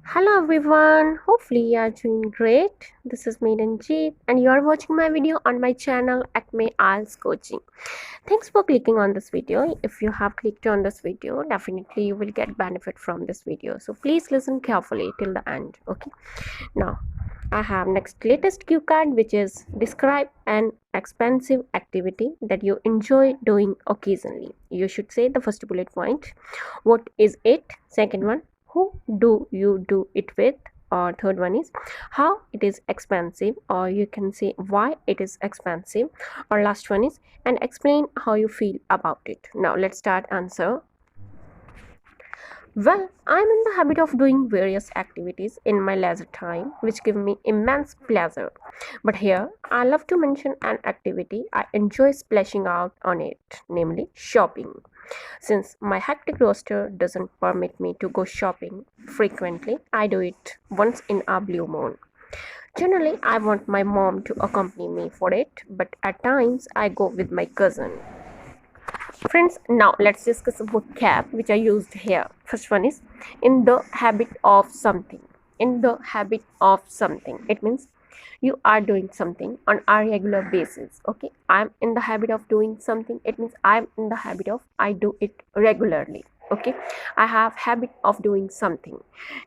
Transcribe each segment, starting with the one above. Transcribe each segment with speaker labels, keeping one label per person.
Speaker 1: Hello everyone, hopefully you are doing great. This is Jeet and you are watching my video on my channel Acme IELTS Coaching. Thanks for clicking on this video. If you have clicked on this video, definitely you will get benefit from this video. So please listen carefully till the end. Okay. Now I have next latest cue card, which is describe an expensive activity that you enjoy doing occasionally. You should say the first bullet point. What is it? Second one, who do you do it with? Or third one is how it is expensive, or you can say why it is expensive. Or last one is and explain how you feel about it. Now let's start answer. Well, I'm in the habit of doing various activities in my leisure time which give me immense pleasure. But here, I love to mention an activity I enjoy splashing out on it, namely shopping. Since my hectic roster doesn't permit me to go shopping frequently, I do it once in a blue moon. Generally, I want my mom to accompany me for it, but at times I go with my cousin. Friends, now let's discuss a vocab which I used here. First one is in the habit of something. In the habit of something. It means you are doing something on a regular basis. Okay, I'm in the habit of doing something. It means I'm in the habit of I do it regularly. Okay, I have habit of doing something.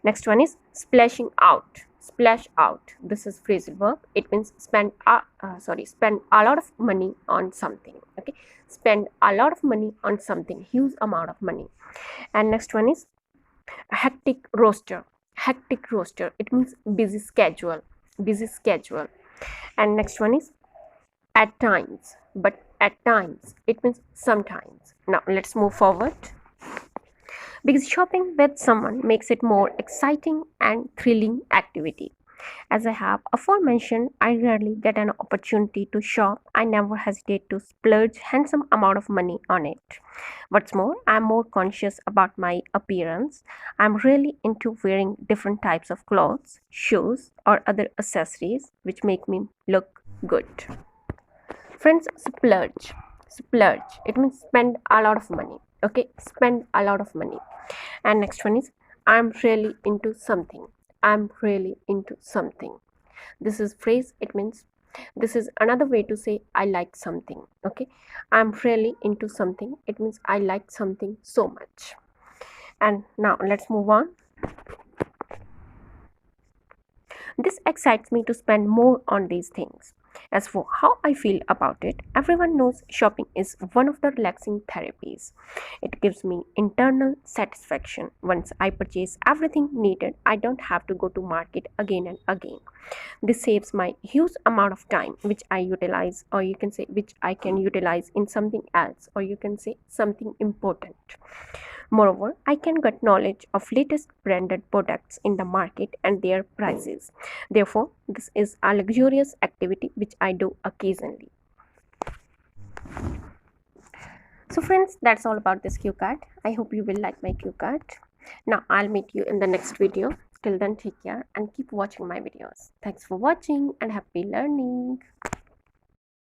Speaker 1: Next one is splashing out. Splash out. This is phrasal verb. It means spend a lot of money on something. Okay, spend a lot of money on something, huge amount of money. And next one is hectic roster. Hectic roster. It means busy schedule. Busy schedule. And next one is at times. But at times, it means sometimes. Now let's move forward, because shopping with someone makes it more exciting and thrilling activity. As I have aforementioned, I rarely get an opportunity to shop. I never hesitate to splurge handsome amount of money on it. What's more, I'm more conscious about my appearance. I'm really into wearing different types of clothes, shoes, or other accessories which make me look good. Friends, splurge. Splurge. It means spend a lot of money. Okay, spend a lot of money. And next one is I'm really into something. I'm really into something. This is phrase. It means this is another way to say I like something. Okay, I'm really into something. It means I like something so much. And now let's move on. This excites me to spend more on these things. As for how I feel about it, everyone knows shopping is one of the relaxing therapies. It gives me internal satisfaction. Once I purchase everything needed, I don't have to go to market again and again. This saves my huge amount of time, which I utilize, or you can say which I can utilize in something else, or you can say something important. Moreover, I can get knowledge of latest branded products in the market and their prices. Therefore, this is a luxurious activity which I do occasionally. So friends, that's all about this cue card. I hope you will like my cue card. Now I'll meet you in the next video. Till then, take care and keep watching my videos. Thanks for watching and happy learning.